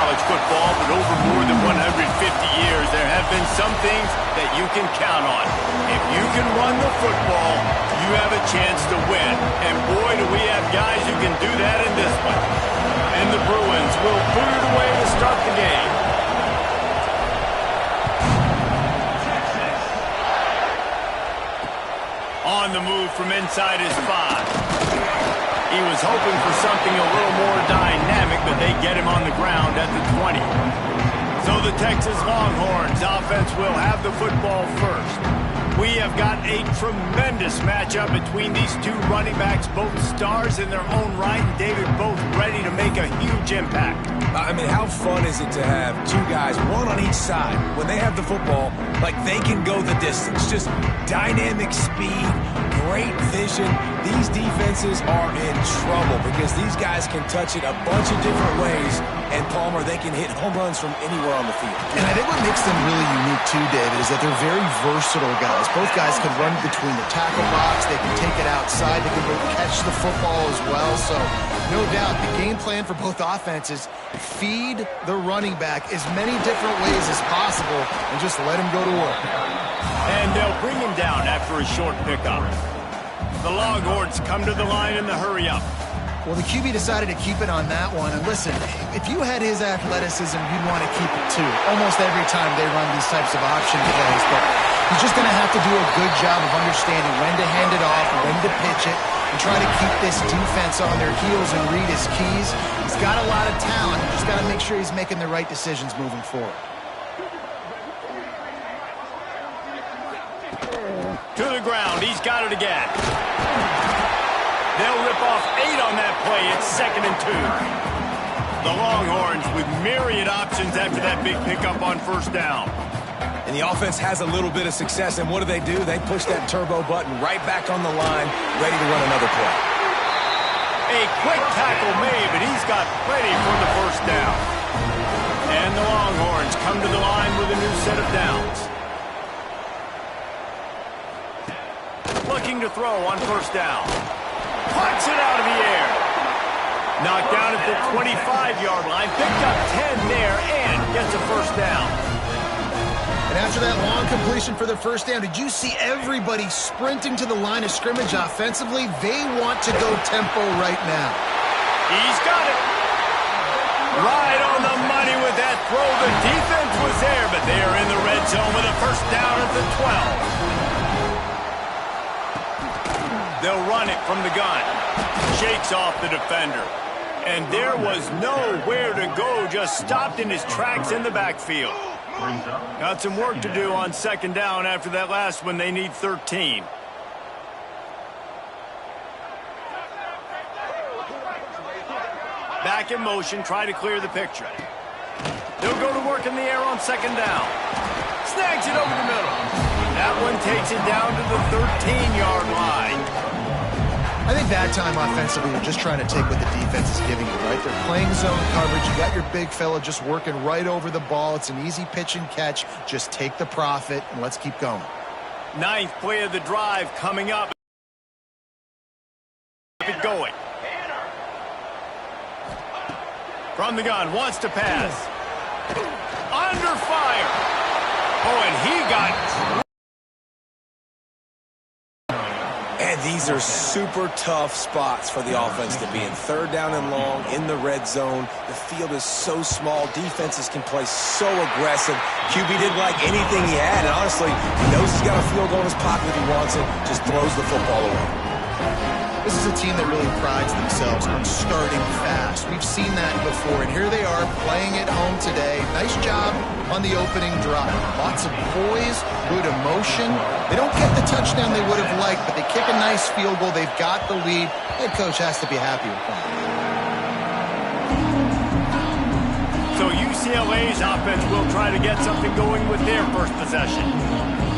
college football, but over more than 150 years, there have been some things that you can count on. If you can run the football, you have a chance to win. And boy, do we have guys who can do that in this one. And the Bruins will boot it away to start the game. On the move from inside his 5. He was hoping for something a little more dynamic, but they get him on the ground at the 20. So the Texas Longhorns offense will have the football first. We have got a tremendous matchup between these two running backs, both stars in their own right, and David, both ready to make a huge impact. I mean, how fun is it to have two guys, one on each side, when they have the football, like they can go the distance. Just dynamic speed, great vision. These defenses are in trouble because these guys can touch it a bunch of different ways, and Palmer, they can hit home runs from anywhere on the field. And I think what makes them really unique too, David, is that they're very versatile guys. Both guys can run between the tackle box, they can take it outside, they can both catch the football as well. So no doubt the game plan for both offenses, feed the running back as many different ways as possible and just let him go to work. And they'll bring him down after a short pickup. The Longhorns come to the line in the hurry-up. Well, the QB decided to keep it on that one. And listen, if you had his athleticism, you'd want to keep it too. Almost every time they run these types of option plays. But he's just going to have to do a good job of understanding when to hand it off, when to pitch it, and try to keep this defense on their heels and read his keys. He's got a lot of talent. Just got to make sure he's making the right decisions moving forward. To the ground. He's got it again. They'll rip off 8 on that play. It's 2nd and 2. The Longhorns with myriad options after that big pickup on first down. And the offense has a little bit of success, and what do? They push that turbo button right back on the line, ready to run another play. A quick tackle made, but he's got plenty for the first down. And the Longhorns come to the line with a new set of downs. Looking to throw on first down. Puts it out of the air. Knocked down at the 25-yard line. Picked up 10 there and gets a first down. And after that long completion for the first down, did you see everybody sprinting to the line of scrimmage offensively? They want to go tempo right now. He's got it. Right on the money with that throw. The defense was there, but they are in the red zone with a first down at the 12. They'll run it from the gun. Shakes off the defender. And there was nowhere to go. Just stopped in his tracks in the backfield. Got some work to do on second down after that last one. They need 13. Back in motion. Try to clear the picture. They'll go to work in the air on second down. Snags it over the middle. That one takes it down to the 13-yard line. I think that time offensively, they're just trying to take what the defense is giving you, right? They're playing zone coverage. You got your big fella just working right over the ball. It's an easy pitch and catch. Just take the profit, and let's keep going. 9th play of the drive coming up. Keep it going. From the gun, wants to pass. Under fire. Oh, and he got... And these are super tough spots for the offense to be in. 3rd down and long, in the red zone. The field is so small. Defenses can play so aggressive. QB didn't like anything he had, and honestly, he knows he's got a field goal in his pocket if he wants it. Just throws the football away. This is a team that really prides themselves on starting fast. We've seen that before, and here they are playing at home today. Nice job on the opening drive. Lots of poise, good emotion. They don't get the touchdown they would have liked, but they kick a nice field goal. They've got the lead. Head coach has to be happy with that. So UCLA's offense will try to get something going with their first possession.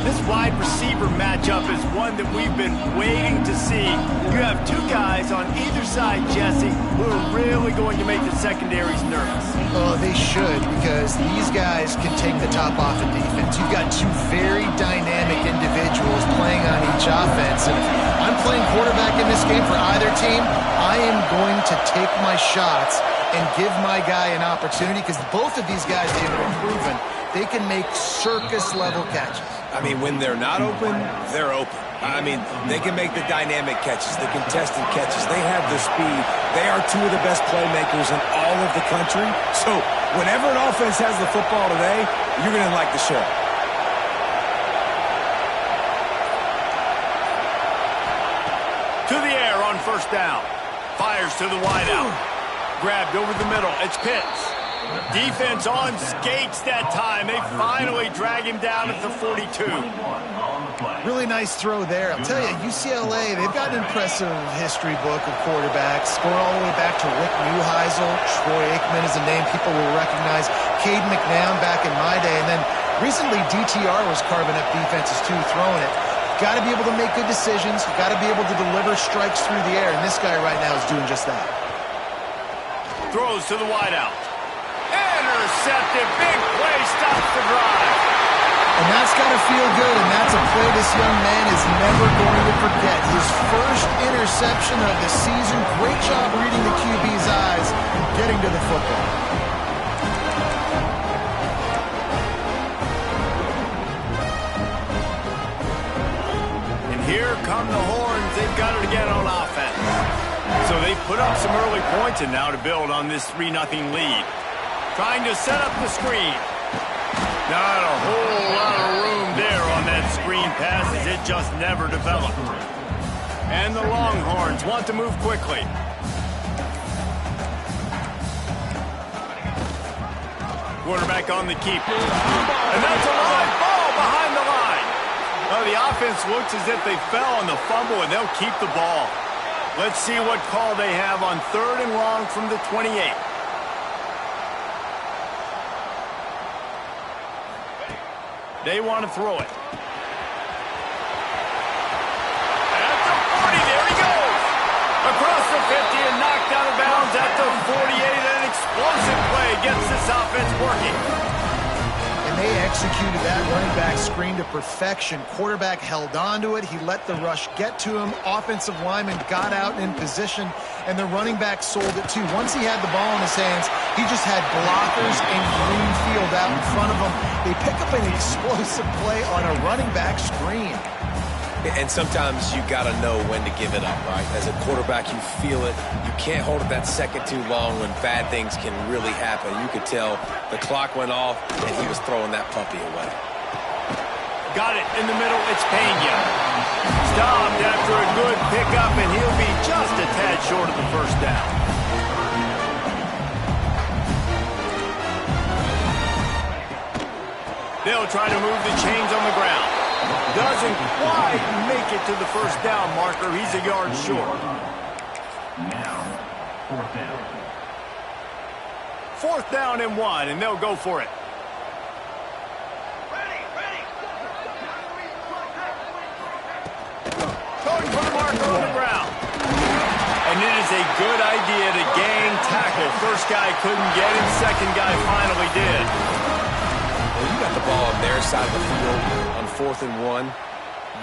This wide receiver matchup is one that we've been waiting to see. You have two guys on either side, Jesse, who are really going to make the secondaries nervous. Oh, they should, because these guys can take the top off of defense. You've got two very dynamic individuals playing on each offense. And if I'm playing quarterback in this game for either team, I am going to take my shots and give my guy an opportunity, because both of these guys, David, are proven they can make circus-level catches. I mean, when they're not open, they're open. I mean, they can make the dynamic catches, the contested catches. They have the speed. They are two of the best playmakers in all of the country. So whenever an offense has the football today, you're going to like the show. To the air on first down. Fires to the wideout. Grabbed over the middle. It's Pitts. Defense on skates that time. They finally drag him down at the 42. Really nice throw there. I'll tell you, UCLA, they've got an impressive history book of quarterbacks, going all the way back to Rick Neuheisel. Troy Aikman is a name people will recognize. Cade McNown back in my day. And then recently, DTR was carving up defenses too, throwing it. Got to be able to make good decisions. Got to be able to deliver strikes through the air. And this guy right now is doing just that. Throws to the wideout. Intercepted. Big play. Stops the drive. And that's got to feel good, and that's a play this young man is never going to forget. His first interception of the season. Great job reading the QB's eyes, getting to the football. And here come the horns. They've got it again on offense. So they put up some early points, and now to build on this 3-0 lead. Trying to set up the screen. Not a whole lot of room there on that screen pass, as it just never developed. And the Longhorns want to move quickly. Quarterback on the keeper. And that's a live ball behind the line. Well, the offense looks as if they fell on the fumble, and they'll keep the ball. Let's see what call they have on 3rd and long from the 28. They want to throw it. At the 40, there he goes. Across the 50 and knocked out of bounds at the 48. An explosive play gets this offense working. And they executed that running back screen to perfection. Quarterback held on to it. He let the rush get to him. Offensive lineman got out in position, and the running back sold it too. Once he had the ball in his hands, he just had blockers and green field out in front of him. They pick up an explosive play on a running back screen. And sometimes you got to know when to give it up, right? As a quarterback, you feel it. You can't hold it that second too long when bad things can really happen. You could tell the clock went off, and he was throwing that puppy away. Got it in the middle. It's Pena. Stopped after a good pickup, and he'll be just a tad short of the first down. They'll try to move the chains on the ground. Doesn't quite make it to the first down marker. He's a yard short. Now, 4th down. 4th down and 1, and they'll go for it. Going for the marker on the ground. And it is a good idea to gang tackle. First guy couldn't get him. Second guy finally did. When you got the ball on their side of the field on 4th and 1,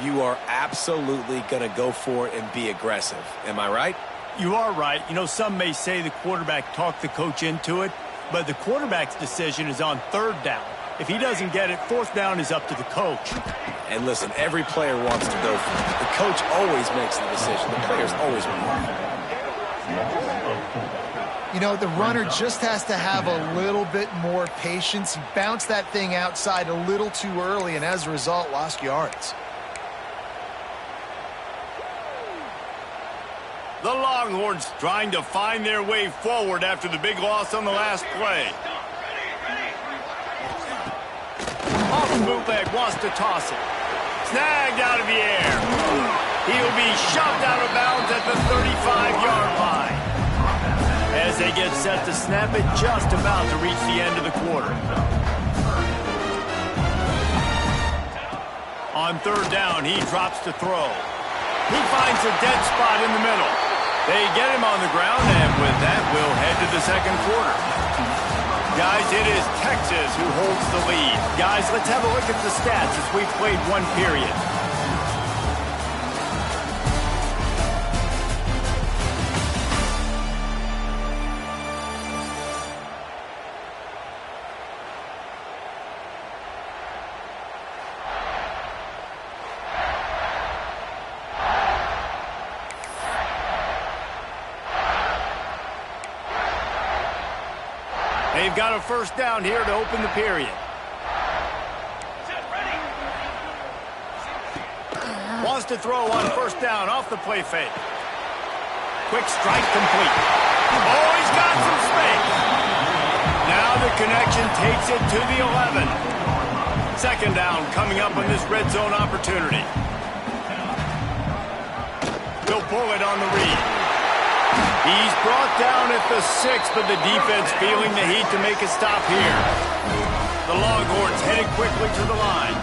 you are absolutely going to go for it and be aggressive. Am I right? You are right. You know, some may say the quarterback talked the coach into it, but the quarterback's decision is on 3rd down. If he doesn't get it, 4th down is up to the coach. And listen, every player wants to go for it. The coach always makes the decision. The players always want it. You know, the runner just has to have a little bit more patience. He bounced that thing outside a little too early, and as a result, lost yards. The Longhorns trying to find their way forward after the big loss on the last play. Off the bootleg, wants to toss it. Snagged out of the air. He'll be shoved out of bounds at the 35-yard line. As they get set to snap it, just about to reach the end of the quarter. On 3rd down, he drops to throw. He finds a dead spot in the middle. They get him on the ground, and with that, we'll head to the second quarter. Guys, it is Texas who holds the lead. Guys, let's have a look at the stats as we've played one period. got a first down here to open the period. Wants to throw on first down off the play fake. Quick strike complete. Oh, he's got some space. Now the connection takes it to the 11. Second down coming up on this red zone opportunity. He'll pull it on the read. He's brought down at the 6, but the defense feeling the heat to make a stop here. The Longhorns headed quickly to the line.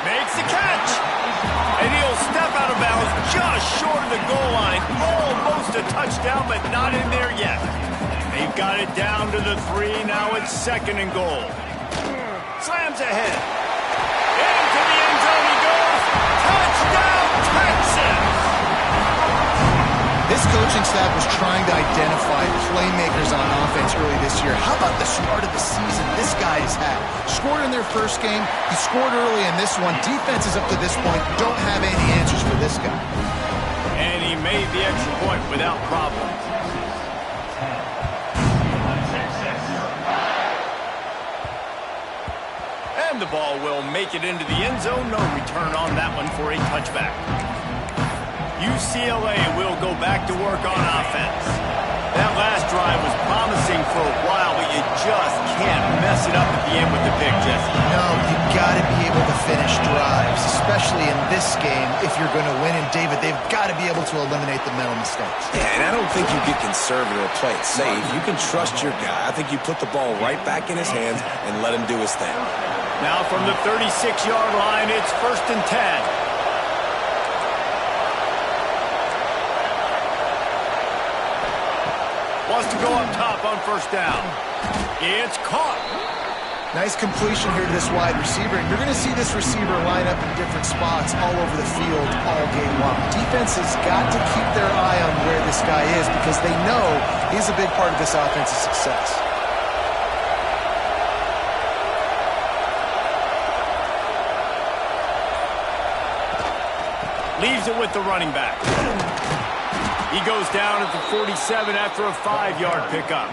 Makes the catch. And he'll step out of bounds just short of the goal line. Almost a touchdown, but not in there yet. They've got it down to the 3. Now it's second and goal. Slams ahead. Into the end zone he goes. Touchdown, Texas! This coaching staff was trying to identify playmakers on offense early this year. How about the start of the season this guy has had? Scored in their first game. He scored early in this one. Defenses up to this point don't have any answers for this guy. And he made the extra point without problem. And the ball will make it into the end zone. No return on that one for a touchback. UCLA will go back to work on offense. That last drive was promising for a while, but you just can't mess it up at the end with the pick, Jesse. No, you got to be able to finish drives, especially in this game if you're going to win. And, David, they've got to be able to eliminate the mental mistakes. Yeah, and I don't think you get conservative or play it safe. You can trust your guy. I think you put the ball right back in his hands and let him do his thing. Now from the 36-yard line, it's 1st and 10. Wants to go up top on first down. It's caught. Nice completion here to this wide receiver. And you're going to see this receiver line up in different spots all over the field all game long. Defense has got to keep their eye on where this guy is because they know he's a big part of this offense's success. Leaves it with the running back. He goes down at the 47 after a 5-yard pickup.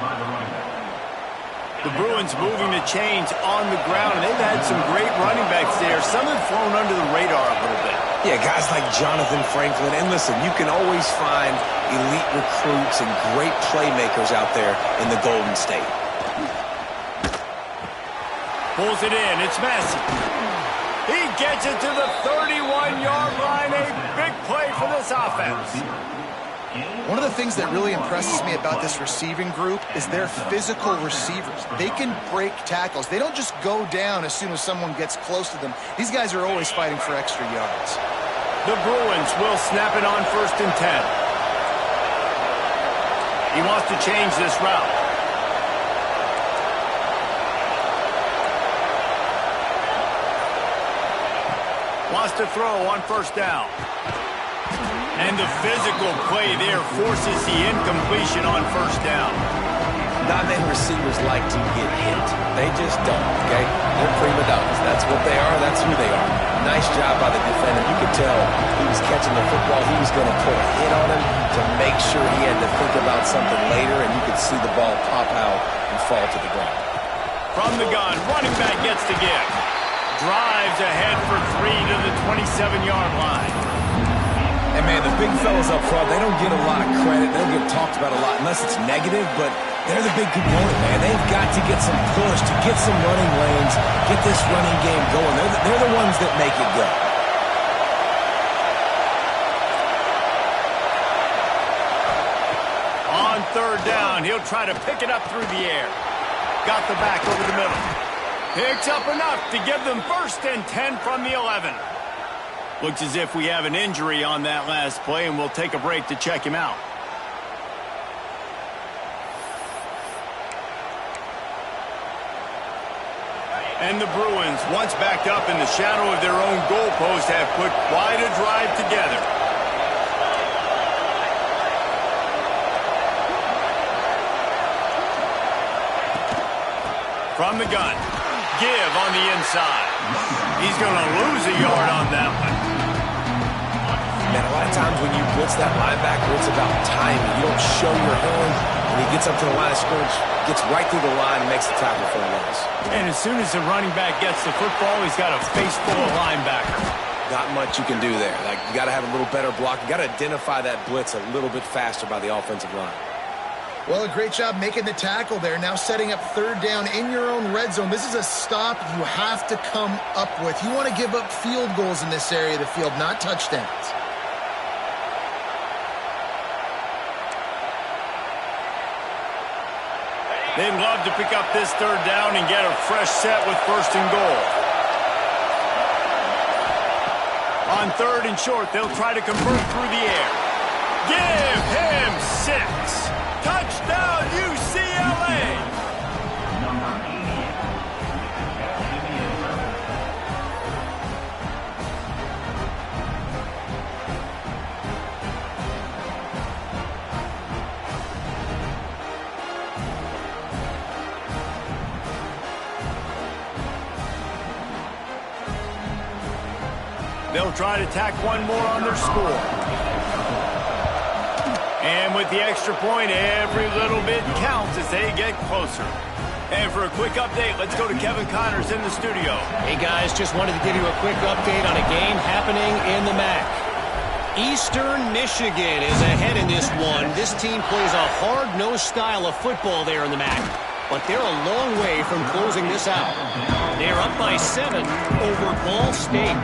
The Bruins moving the chains on the ground, and they've had some great running backs there. Some have flown under the radar a little bit. Yeah, guys like Jonathan Franklin. And listen, you can always find elite recruits and great playmakers out there in the Golden State. Pulls it in. It's Massey. He gets it to the 31-yard line. A big play for this offense. One of the things that really impresses me about this receiving group is their physical receivers. They can break tackles. They don't just go down as soon as someone gets close to them. These guys are always fighting for extra yards. The Bruins will snap it on 1st and 10. He wants to change this route. Wants to throw on first down. And the physical play there forces the incompletion on first down. Not many receivers like to get hit. They just don't, okay? They're prima donnas. That's what they are. That's who they are. Nice job by the defender. You could tell he was catching the football. He was going to put a hit on him to make sure he had to think about something later, and you could see the ball pop out and fall to the ground. From the gun, running back gets to give. Drives ahead for 3 to the 27-yard line. And, man, the big fellas up front, they don't get a lot of credit. They don't get talked about a lot unless it's negative, but they're the big component, man. They've got to get some push, to get some running lanes, get this running game going. They're the ones that make it go. On 3rd down, he'll try to pick it up through the air. Got the back over the middle. Picks up enough to give them 1st and 10 from the 11. Looks as if we have an injury on that last play, and we'll take a break to check him out. And the Bruins, once backed up in the shadow of their own goalpost, have put quite a drive together. From the gun. Give on the inside. He's going to lose a yard on that one. Man, a lot of times when you blitz that linebacker, it's about timing. You don't show your hand, and he gets up to the line of scrimmage, gets right through the line, and makes the tackle for a loss. And as soon as the running back gets the football, he's got a face full of linebackers. Not much you can do there. Like, you got to have a little better block. You got to identify that blitz a little bit faster by the offensive line. Well, a great job making the tackle there. Now setting up third down in your own red zone. This is a stop you have to come up with. You want to give up field goals in this area of the field, not touchdowns. They'd love to pick up this third down and get a fresh set with first and goal. On third and short, they'll try to convert through the air. Give him 6. Touchdown, UCLA! Number 88. They'll try to tack one more on their score. And with the extra point, every little bit counts as they get closer. And for a quick update, let's go to Kevin Connors in the studio. Hey guys, just wanted to give you a quick update on a game happening in the MAC. Eastern Michigan is ahead in this one. This team plays a hard-nosed style of football there in the MAC, but they're a long way from closing this out. They're up by 7 over Ball State.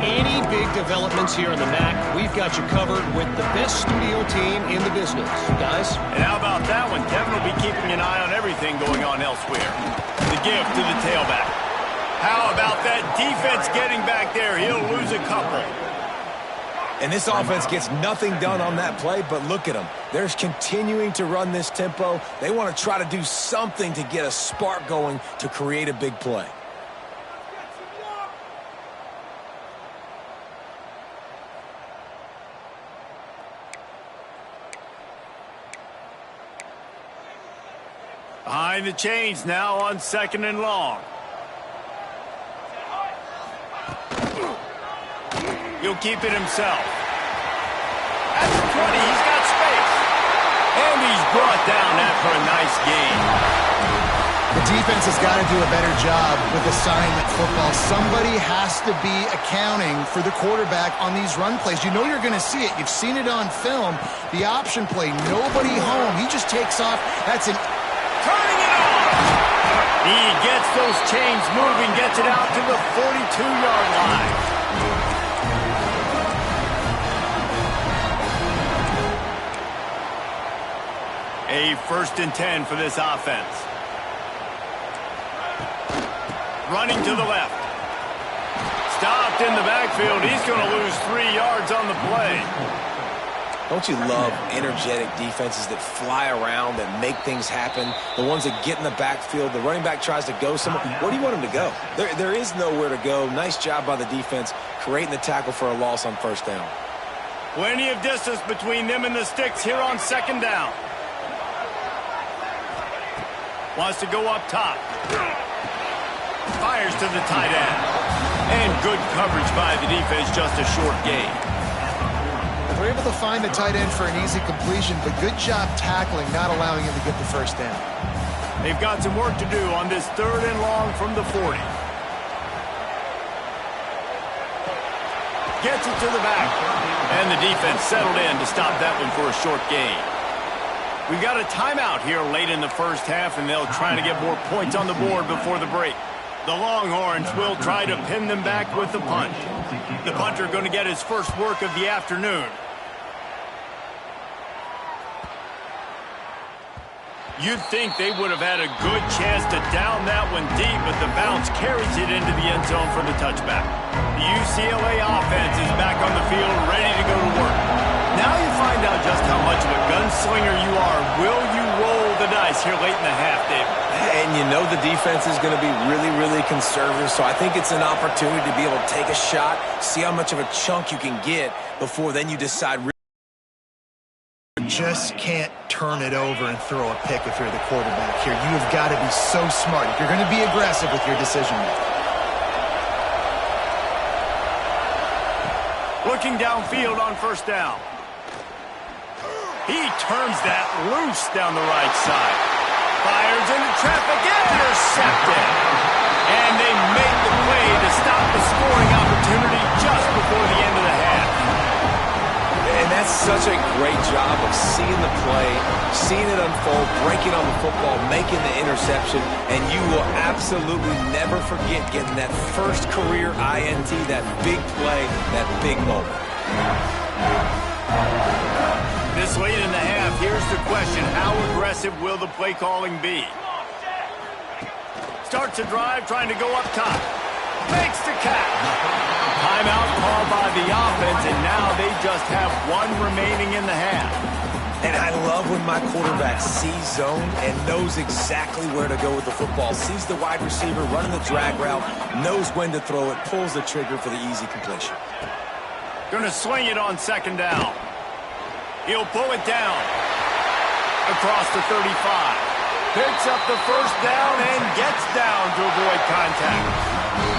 Any big developments here in the MAC, we've got you covered with the best studio team in the business. Guys? And how about that one? Kevin will be keeping an eye on everything going on elsewhere. The give to the tailback. How about that defense getting back there? He'll lose a couple. And this offense gets nothing done on that play, but look at them. They're continuing to run this tempo. They want to try to do something to get a spark going to create a big play. Behind the chains now on second and long. He'll keep it himself. At the 20, he's got space. And he's brought down after a nice gain. The defense has got to do a better job with assignment football. Somebody has to be accounting for the quarterback on these run plays. You know you're going to see it. You've seen it on film. The option play, nobody home. He just takes off. That's an... Turning it on. He gets those chains moving, gets it out to the 42-yard line. A 1st and 10 for this offense. Running to the left. Stopped in the backfield. He's going to lose 3 yards on the play. Don't you love energetic defenses that fly around, that make things happen? The ones that get in the backfield, the running back tries to go somewhere. Where do you want him to go? There is nowhere to go. Nice job by the defense creating the tackle for a loss on first down. Plenty of distance between them and the sticks here on second down. Wants to go up top. Fires to the tight end. And good coverage by the defense, just a short gain. They're able to find the tight end for an easy completion, but good job tackling, not allowing him to get the first down. They've got some work to do on this 3rd and long from the 40. Gets it to the back. And the defense settled in to stop that one for a short gain. We've got a timeout here late in the first half, and they'll try to get more points on the board before the break. The Longhorns will try to pin them back with the punt. The punter going to get his first work of the afternoon. You'd think they would have had a good chance to down that one deep, but the bounce carries it into the end zone for the touchback. The UCLA offense is back on the field, ready to go to work. Now you find out just how much of a gunslinger you are. Will you roll the dice here late in the half, David? And you know the defense is going to be really, really conservative, so I think it's an opportunity to be able to take a shot, see how much of a chunk you can get before then you decide. Just can't turn it over and throw a pick if you're the quarterback here. You have got to be so smart if you're going to be aggressive with your decision making. Looking downfield on first down. He turns that loose down the right side. Fires into traffic, intercepted. And they make the play to stop the scoring opportunity just before the end of the half. And that's such a great job of seeing the play, seeing it unfold, breaking on the football, making the interception, and you will absolutely never forget getting that first career INT, that big play, that big moment. This late in the half, here's the question. How aggressive will the play calling be? Starts a drive, trying to go up top. Makes the catch. Timeout called by the offense, and now they just have one remaining in the half. And I love when my quarterback sees zone and knows exactly where to go with the football. Sees the wide receiver running the drag route, knows when to throw it, pulls the trigger for the easy completion. Going to swing it on second down. He'll pull it down across the 35. Picks up the first down and gets down to avoid contact.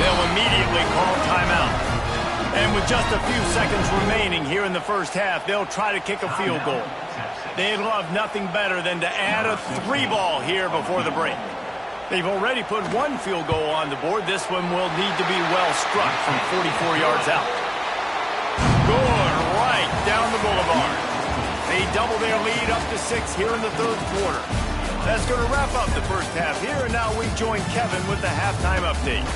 They'll immediately call timeout. And with just a few seconds remaining here in the first half, they'll try to kick a field goal. They'd love nothing better than to add a 3-ball here before the break. They've already put one field goal on the board. This one will need to be well struck from 44 yards out. Good right down the boulevard. They double their lead up to 6 here in the third quarter. That's going to wrap up the first half here, and now we join Kevin with the halftime update.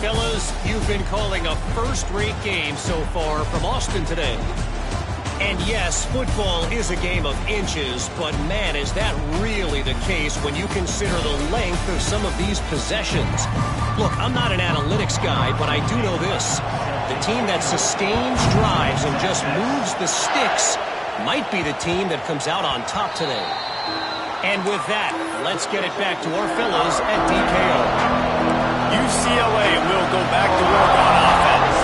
Fellas, you've been calling a first-rate game so far from Austin today. And yes, football is a game of inches, but man, is that really the case when you consider the length of some of these possessions. Look, I'm not an analytics guy, but I do know this. The team that sustains drives and just moves the sticks might be the team that comes out on top today. And with that, let's get it back to our fellas at DKO. UCLA will go back to work on offense.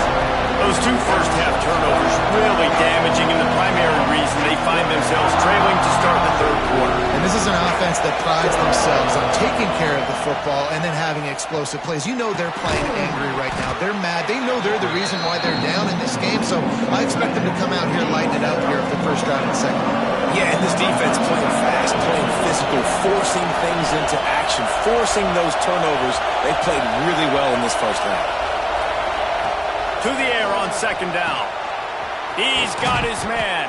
Those two first-half turnovers really damaging, and the primary reason they find themselves trailing to start the third quarter. And this is an offense that prides themselves on taking care of the football and then having explosive plays. You know they're playing angry right now. They're mad. They know they're the reason why they're down in this game, so I expect them to come out here lighting it up here for the first drive and second. Yeah, and this defense playing fast, playing physical, forcing things into action, forcing those turnovers. They played really well in this first half. To the air on second down. He's got his man.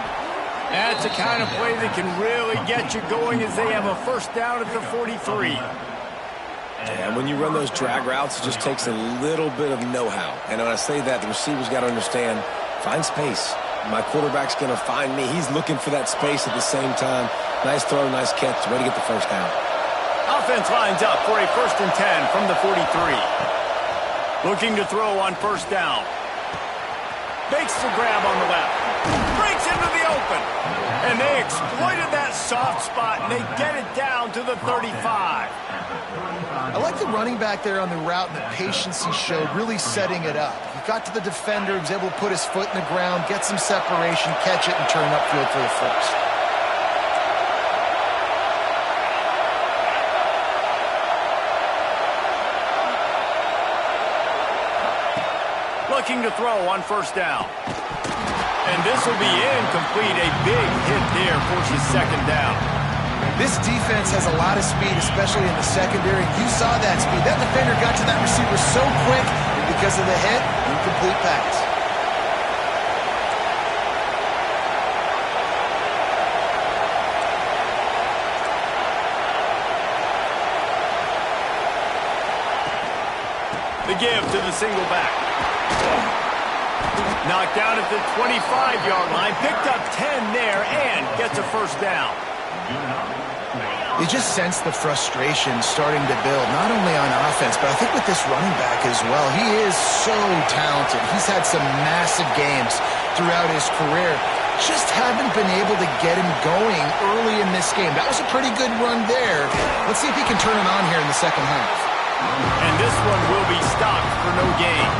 That's the kind of play that can really get you going as they have a first down at the 43. And when you run those drag routes, it just takes a little bit of know-how. And when I say that, the receiver's got to understand, find space. My quarterback's going to find me. He's looking for that space at the same time. Nice throw, nice catch. Way to get the first down. Offense lines up for a 1st and 10 from the 43. Looking to throw on first down. Makes the grab on the left. Breaks into the open. And they exploited that soft spot, and they get it down to the 35. I like the running back there on the route and the patience he showed, really setting it up. He got to the defender, he was able to put his foot in the ground, get some separation, catch it, and turn upfield for the first. Looking to throw on first down. And this will be incomplete. A big hit there forces second down. This defense has a lot of speed, especially in the secondary. You saw that speed. That defender got to that receiver so quick, and because of the hit, incomplete pass. The give to the single back. Knocked down at the 25-yard line. Picked up 10 there and gets a first down. You just sense the frustration starting to build, not only on offense, but I think with this running back as well. He is so talented. He's had some massive games throughout his career. Just haven't been able to get him going early in this game. That was a pretty good run there. Let's see if he can turn it on here in the second half. And this one will be stopped for no gain.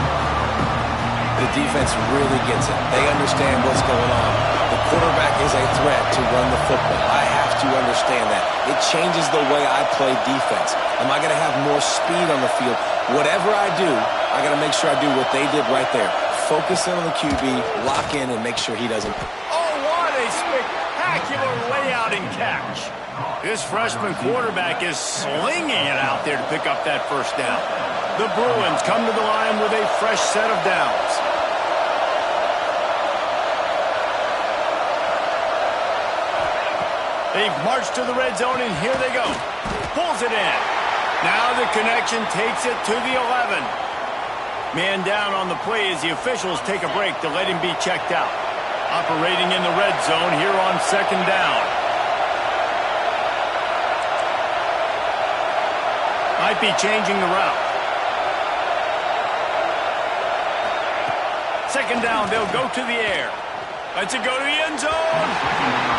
The defense really gets it. They understand what's going on. The quarterback is a threat to run the football. I have to understand that. It changes the way I play defense. Am I going to have more speed on the field? Whatever I do, I got to make sure I do what they did right there. focus in on the QB, lock in, and make sure he doesn't. Oh, what a spectacular layout and catch. This freshman quarterback is slinging it out there to pick up that first down. The Bruins come to the line with a fresh set of downs. They've marched to the red zone, and here they go. Pulls it in. Now the connection takes it to the 11. Man down on the play as the officials take a break to let him be checked out. Operating in the red zone here on second down. Might be changing the route. Second down, they'll go to the air. Let's it go to the end zone.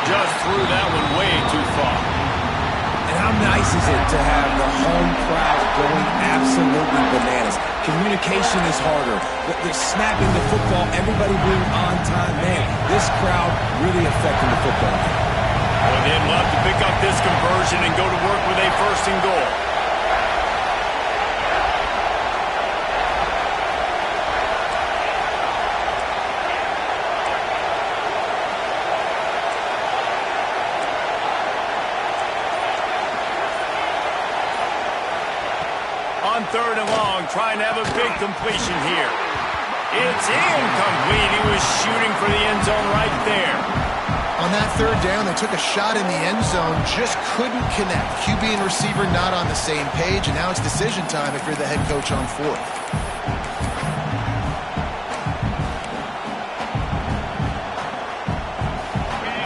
Just threw that one way too far. And how nice is it to have the home crowd going absolutely bananas? Communication is harder. They're snapping the football, everybody being on time. Man, this crowd really affecting the football. Well, they'd love to pick up this conversion and go to work with a first and goal. On third and long, trying to have a big completion here. It's incomplete. He was shooting for the end zone right there. On that third down, they took a shot in the end zone, just couldn't connect. QB and receiver not on the same page, and now it's decision time if you're the head coach on fourth.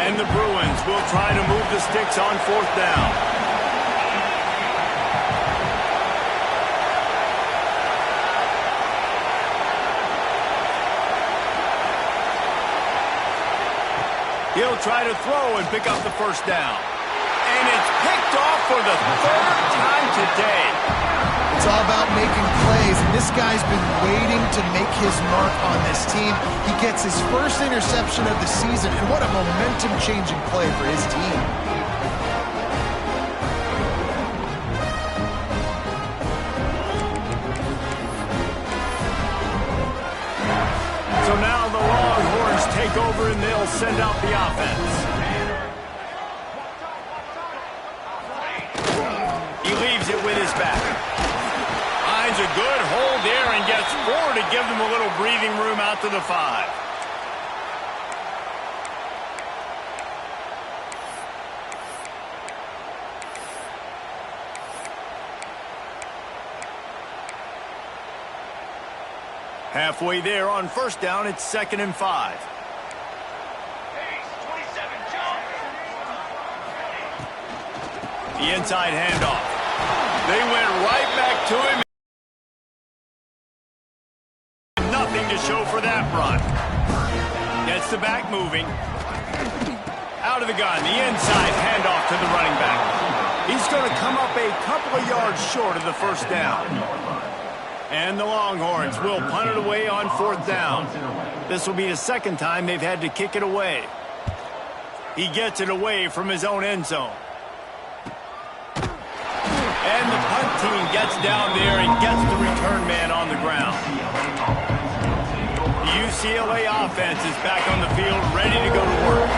And the Bruins will try to move the sticks on fourth down. He'll try to throw and pick up the first down. And it's picked off for the third time today. It's all about making plays, and this guy's been waiting to make his mark on this team. He gets his first interception of the season, and what a momentum-changing play for his team. So now the Longhorns take over and they'll send out the offense. He leaves it with his back. Finds a good hold there and gets four to give them a little breathing room out to the 5. Halfway there on first down, it's 2nd and 5. The inside handoff. They went right back to him. Nothing to show for that run. Gets the back moving. Out of the gun, the inside handoff to the running back. He's going to come up a couple of yards short of the first down. And the Longhorns will punt it away on fourth down. This will be the second time they've had to kick it away. He gets it away from his own end zone. And the punt team gets down there and gets the return man on the ground. The UCLA offense is back on the field, ready to go to work.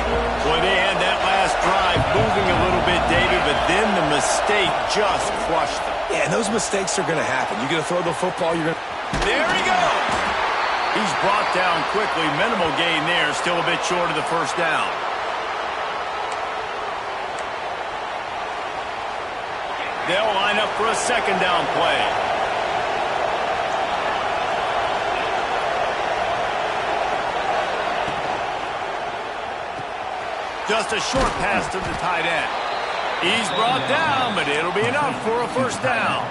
Boy, they had that last drive moving a little bit, David, but then the mistake just crushed them. Yeah, and those mistakes are going to happen. You're going to throw the football, you're going to... There he goes! He's brought down quickly. Minimal gain there, still a bit short of the first down. They'll line up for a second down play. Just a short pass to the tight end. He's brought down, but it'll be enough for a first down.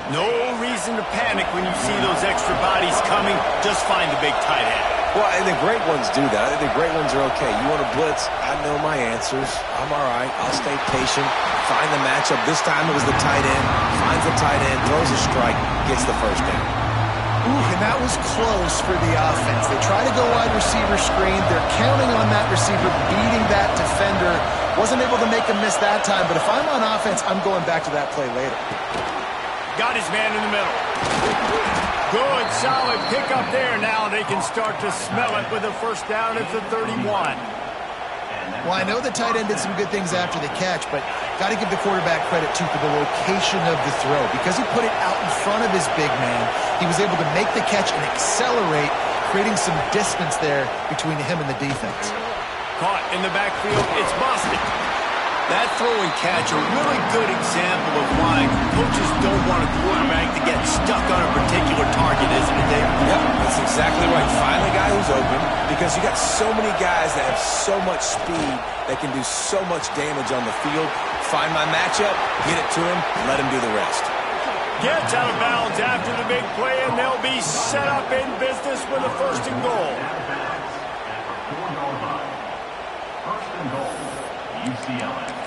No reason to panic when you see those extra bodies coming. Just find the big tight end. Well, and the great ones do that. I think the great ones are okay. You want to blitz? I know my answers. I'm all right. I'll stay patient. Find the matchup. This time it was the tight end. Finds the tight end, throws a strike, gets the first down. Ooh, and that was close for the offense. They try to go wide receiver screen. They're counting on that receiver beating that defender. Wasn't able to make him miss that time, but if I'm on offense, I'm going back to that play later. Got his man in the middle. Good, solid pickup there. Now they can start to smell it with a first down at the 31. Well, I know the tight end did some good things after the catch, but got to give the quarterback credit, too, for the location of the throw. Because he put it out in front of his big man, he was able to make the catch and accelerate, creating some distance there between him and the defense. Caught in the backfield. It's busted. That throw and catch, a really good example of why coaches don't want a quarterback to get stuck on a particular target, isn't it, Dave? Yep, that's exactly right. Find the guy who's open, because you got so many guys that have so much speed that can do so much damage on the field. Find my matchup, get it to him, let him do the rest. Gets out of bounds after the big play, and they'll be set up in business with a first and goal. First and goal, UCLA.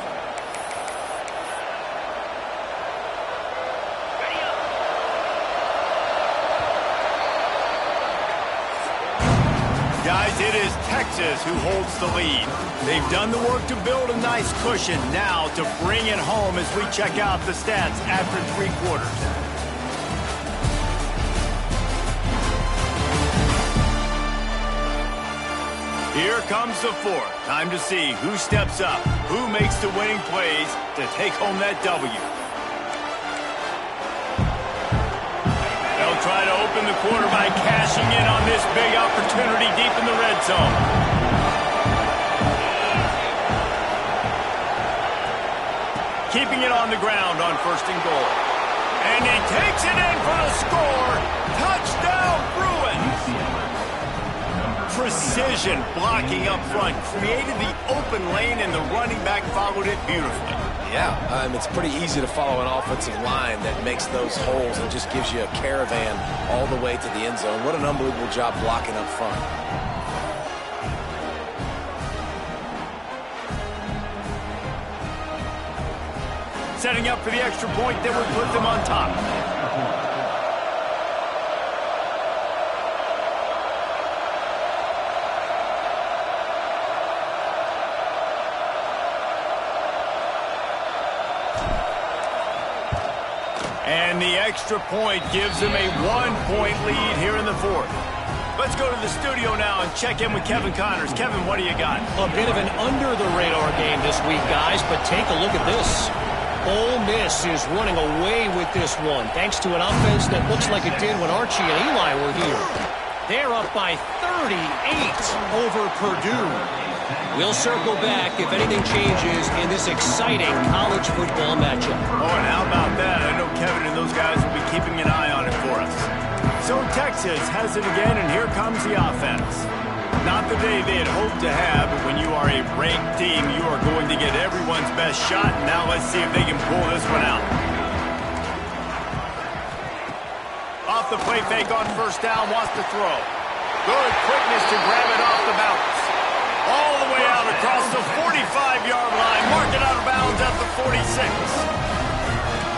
Guys, it is Texas who holds the lead. They've done the work to build a nice cushion. Now to bring it home as we check out the stats after 3 quarters. Here comes the fourth. Time to see who steps up, who makes the winning plays to take home that W. They'll try to open the quarter by cashing in on this big opportunity deep in the red zone. Keeping it on the ground on first and goal. And he takes it in for the score. Touchdown, Bruins! Precision blocking up front. Created the open lane, and the running back followed it beautifully. Yeah, it's pretty easy to follow an offensive line that makes those holes and just gives you a caravan all the way to the end zone. What an unbelievable job blocking up front. Setting up for the extra point that would put them on top. And the extra point gives them a 1-point lead here in the fourth. Let's go to the studio now and check in with Kevin Connors. Kevin, what do you got? A bit of an under-the-radar game this week, guys, but take a look at this. Ole Miss is running away with this one, thanks to an offense that looks like it did when Archie and Eli were here. They're up by 38 over Purdue. We'll circle back if anything changes in this exciting college football matchup. Oh, and how about that? I know Kevin and those guys will be keeping an eye on it for us. So Texas has it again, and here comes the offense. Not the day they had hoped to have, but when you are a ranked team, you are going to get everyone's best shot. Now let's see if they can pull this one out. Off the play fake on first down, wants to throw. Good quickness to grab it off the bounce. All the way out across the 45-yard line. Mark it out of bounds at the 46.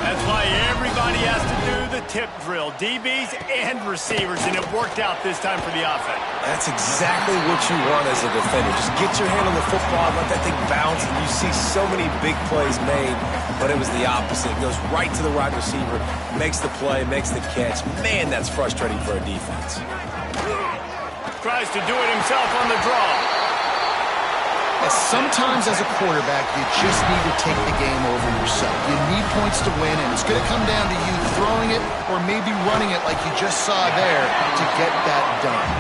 That's why everybody has to do the tip drill. DBs and receivers, and it worked out this time for the offense. That's exactly what you want as a defender. Just get your hand on the football, let that thing bounce, and you see so many big plays made, but it was the opposite. It goes right to the wide receiver, makes the play, makes the catch. Man, that's frustrating for a defense. Tries to do it himself on the draw. Sometimes as a quarterback, you just need to take the game over yourself. You need points to win, and it's going to come down to you throwing it or maybe running it like you just saw there to get that done.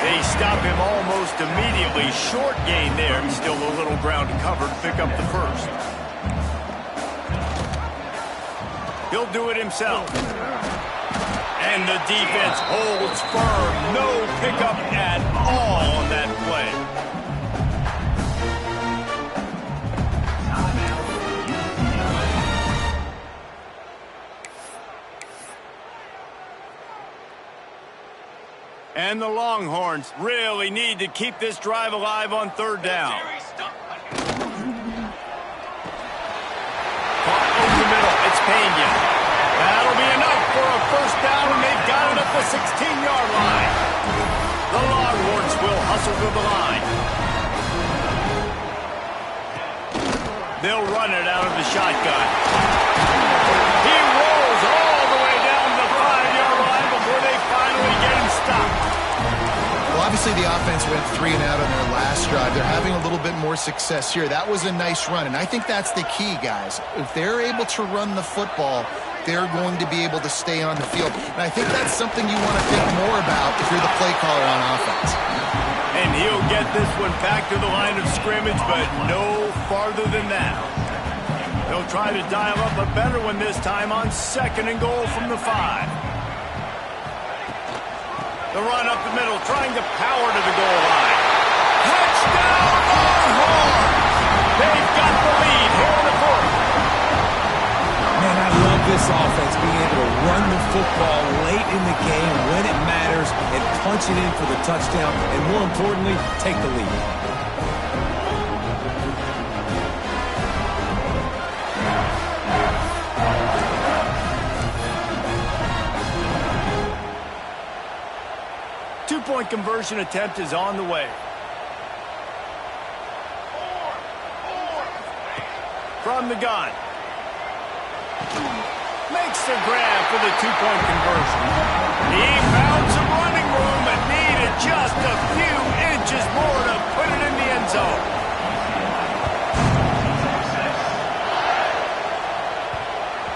They stop him almost immediately. Short gain there. Still a little ground to cover to pick up the first. He'll do it himself. And the defense holds firm. No pickup at all on that play. And the Longhorns really need to keep this drive alive on third down. Caught over the middle. It's Pena. That'll be enough for a first down, and they've got it up the 16-yard line. The Longhorns will hustle to the line. They'll run it out of the shotgun. He rolls all the way down the 5-yard line before they Obviously, the offense went 3 and out on their last drive. They're having a little bit more success here. That was a nice run, and I think that's the key, guys. If they're able to run the football, they're going to be able to stay on the field. And I think that's something you want to think more about if you're the play caller on offense. And he'll get this one back to the line of scrimmage, but no farther than that. They'll try to dial up a better one this time on 2nd and goal from the 5. The run up the middle, trying to power to the goal line. Touchdown, Longhorns! They've got the lead here in the 4th. Man, I love this offense being able to run the football late in the game when it matters and punch it in for the touchdown, and more importantly, take the lead. Two-point conversion attempt is on the way. From the gun. Makes the grab for the 2-point conversion. He found some running room and needed just a few inches more to put it in the end zone.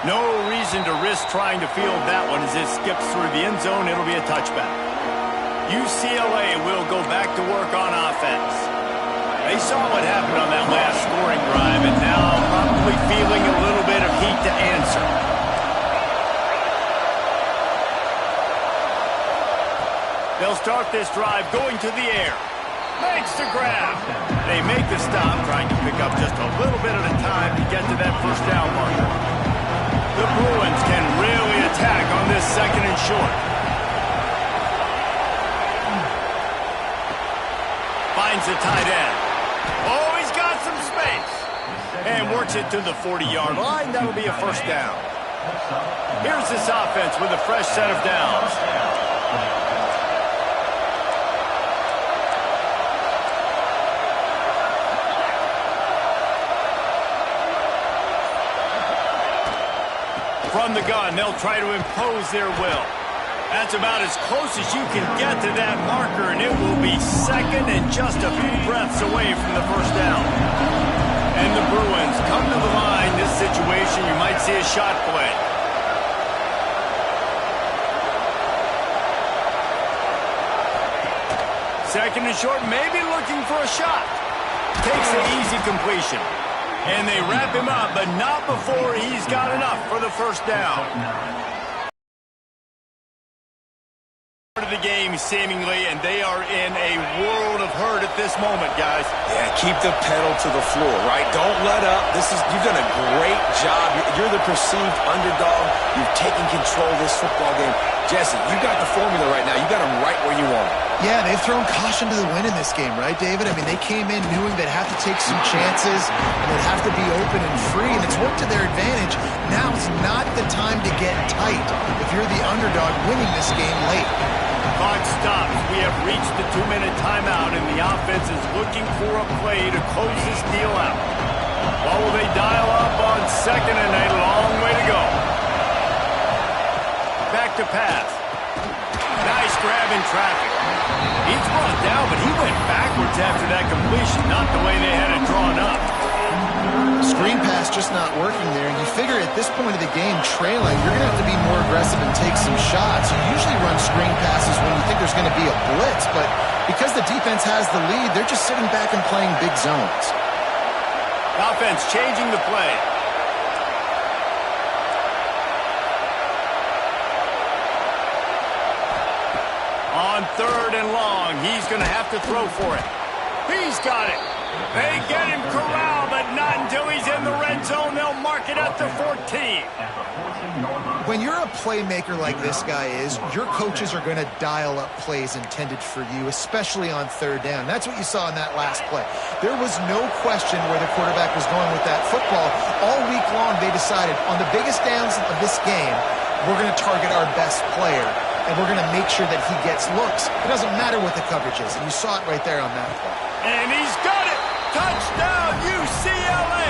No reason to risk trying to field that one as it skips through the end zone. It'll be a touchback. UCLA will go back to work on offense. They saw what happened on that last scoring drive and now probably feeling a little bit of heat to answer. They'll start this drive going to the air. Makes the grab. They make the stop, trying to pick up just a little bit at a time to get to that first down marker. The Bruins can really attack on this 2nd and short. Finds the tight end. Oh, he's got some space. And works it to the 40-yard line. That'll be a first down. Here's this offense with a fresh set of downs. From the gun, they'll try to impose their will. That's about as close as you can get to that marker, and it will be 2nd and just a few breaths away from the first down. And the Bruins come to the line. This situation, you might see a shot play. Second and short, maybe looking for a shot. Takes the easy completion. And they wrap him up, but not before he's got enough for the first down. Of the game seemingly, and they are in a world of hurt at this moment, guys. Yeah, keep the pedal to the floor, right? Don't let up. You've done a great job. You're the perceived underdog. You've taken control of this football game. Jesse, you got the formula right now. You got them right where you want them. Yeah, they've thrown caution to the wind in this game, right, David? I mean, they came in knowing they'd have to take some chances, and they'd have to be open and free, and it's worked to their advantage. Now it's not the time to get tight if you're the underdog winning this game late. Clock stops. We have reached the 2-minute timeout, and the offense is looking for a play to close this deal out. What will they dial up on 2nd and a long way to go? Back to pass. Nice grab in traffic. He's brought down, but he went backwards after that completion, not the way they had it drawn up. Screen pass just not working there, and you figure at this point of the game, trailing, you're going to have to be more aggressive and take some shots. You usually run screen passes when you think there's going to be a blitz, but because the defense has the lead, they're just sitting back and playing big zones. Offense changing the play. On 3rd and long, he's going to have to throw for it. He's got it. They get him corralled, but not until he's in the red zone. They'll mark it at the 14. When you're a playmaker like this guy is, your coaches are going to dial up plays intended for you, especially on 3rd down. That's what you saw in that last play. There was no question where the quarterback was going with that football. All week long, they decided on the biggest downs of this game, we're going to target our best player, and we're going to make sure that he gets looks. It doesn't matter what the coverage is, and you saw it right there on that play. And he's got it! Touchdown, UCLA!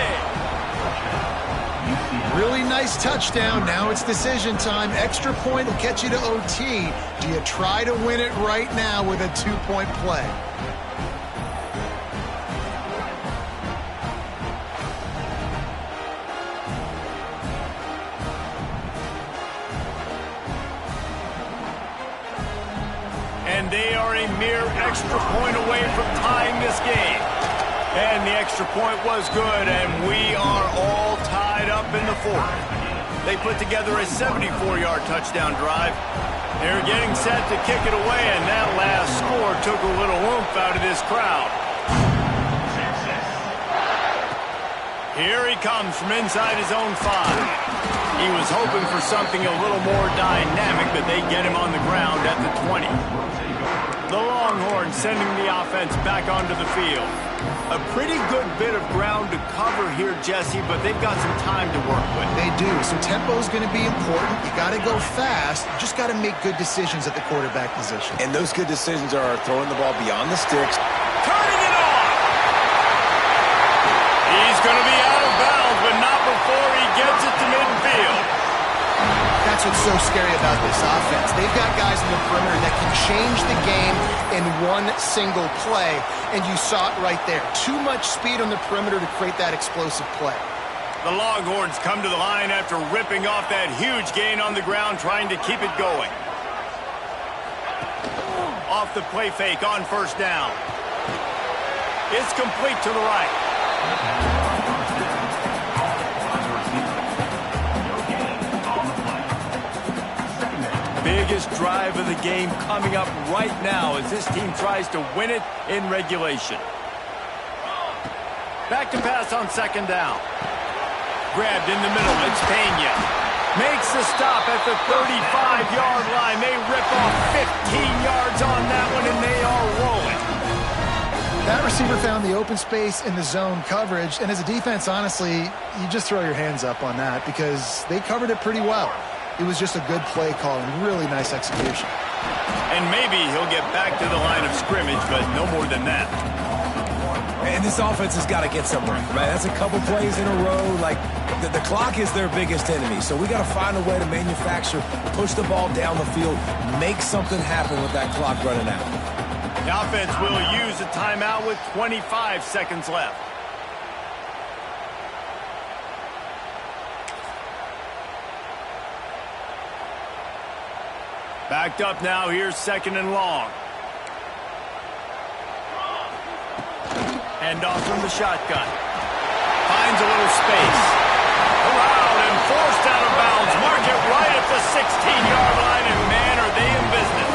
really nice touchdown. Now it's decision time. Extra point will get you to OT. Do you try to win it right now with a 2-point play? And they are a mere extra point away from tying this game. And the extra point was good, and we are all tied up in the fourth. They put together a 74-yard touchdown drive. They're getting set to kick it away, and that last score took a little oomph out of this crowd. Here he comes from inside his own 5. He was hoping for something a little more dynamic, but they get him on the ground at the 20. The Longhorns sending the offense back onto the field. A pretty good bit of ground to cover here, Jesse, but they've got some time to work with. They do. So tempo is going to be important. You got to go fast. You just got to make good decisions at the quarterback position. And those good decisions are throwing the ball beyond the sticks. Turning it off! He's going to be out of bounds, but not before he gets it to midfield. That's what's so scary about this offense. They've got guys in the perimeter that can change the game in one single play, and you saw it right there. Too much speed on the perimeter to create that explosive play. The Longhorns come to the line after ripping off that huge gain on the ground, trying to keep it going. Off the play fake on first down. It's complete to the right. Biggest drive of the game coming up right now as this team tries to win it in regulation. Back to pass on second down. Grabbed in the middle, it's Pena. Makes the stop at the 35-yard line. They rip off 15 yards on that one, and they are rolling. That receiver found the open space in the zone coverage, and as a defense, honestly, you just throw your hands up on that because they covered it pretty well. It was just a good play call and really nice execution. And maybe he'll get back to the line of scrimmage, but no more than that. And this offense has got to get somewhere, right? That's a couple plays in a row. Like, the clock is their biggest enemy. So we got to find a way to manufacture, push the ball down the field, make something happen with that clock running out. The offense will use a timeout with 25 seconds left. Backed up now, here's second and long. Hand off from the shotgun. Finds a little space. Allowed and forced out of bounds. Mark it right at the 16-yard line, and man, are they in business.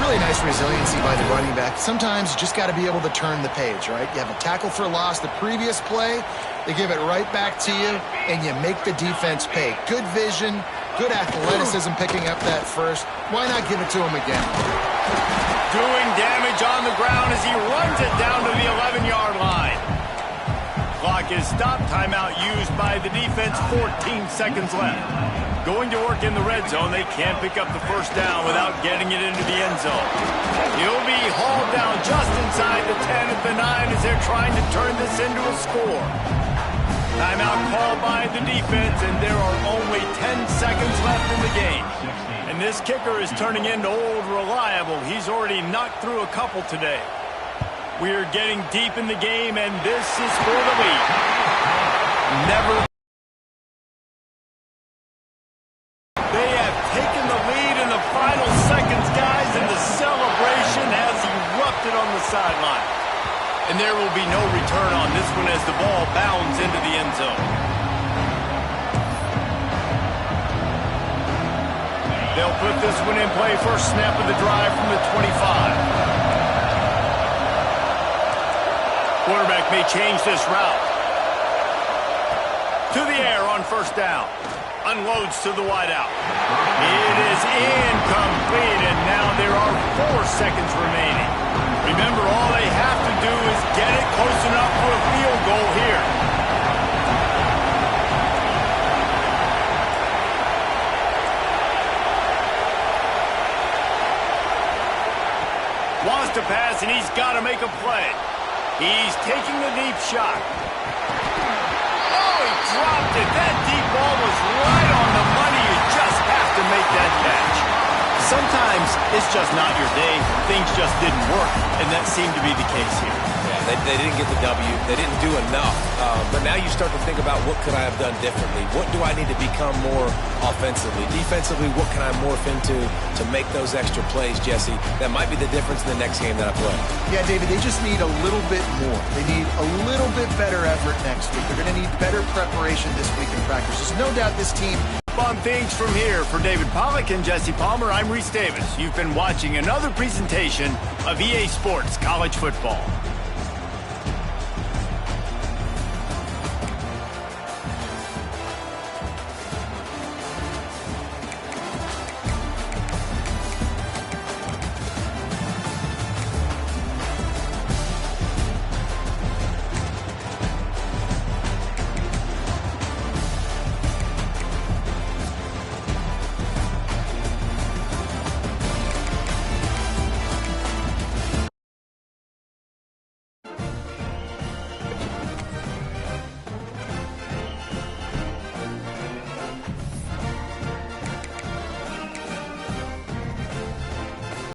Really nice resiliency by the running back. Sometimes you just got to be able to turn the page, right? You have a tackle for loss the previous play. They give it right back to you, and you make the defense pay. Good vision, good athleticism picking up that first. Why not give it to him again? Doing damage on the ground as he runs it down to the 11-yard line. Clock is stopped. Timeout used by the defense. 14 seconds left. Going to work in the red zone. They can't pick up the first down without getting it into the end zone. He'll be hauled down just inside the 10 at the 9 as they're trying to turn this into a score. Timeout called by the defense, and there are only 10 seconds left in the game. And this kicker is turning into old reliable. He's already knocked through a couple today. We're getting deep in the game, and this is for the lead. Never. They have taken the lead in the final seconds, guys, and the celebration has erupted on the sideline. And there will be no return on this one as the ball bounds into the end zone. They'll put this one in play. First snap of the drive from the 25. Quarterback may change this route. To the air on first down. Unloads to the wideout. It is incomplete, and now there are 4 seconds remaining. Remember, all they have to do is get it close enough for a field goal here. Wants to pass, and he's got to make a play. He's taking the deep shot. Oh, he dropped it. That sometimes it's just not your day. Things just didn't work, and that seemed to be the case here. Yeah, they didn't get the W. They didn't do enough. But now you start to think about what could I have done differently? What do I need to become more offensively? Defensively, what can I morph into to make those extra plays, Jesse? That might be the difference in the next game that I play. Yeah, David, they just need a little bit more. They need a little bit better effort next week. They're going to need better preparation this week in practice. There's no doubt this team... On things from here for David Pollack and Jesse Palmer, I'm Reese Davis. You've been watching another presentation of EA Sports College Football.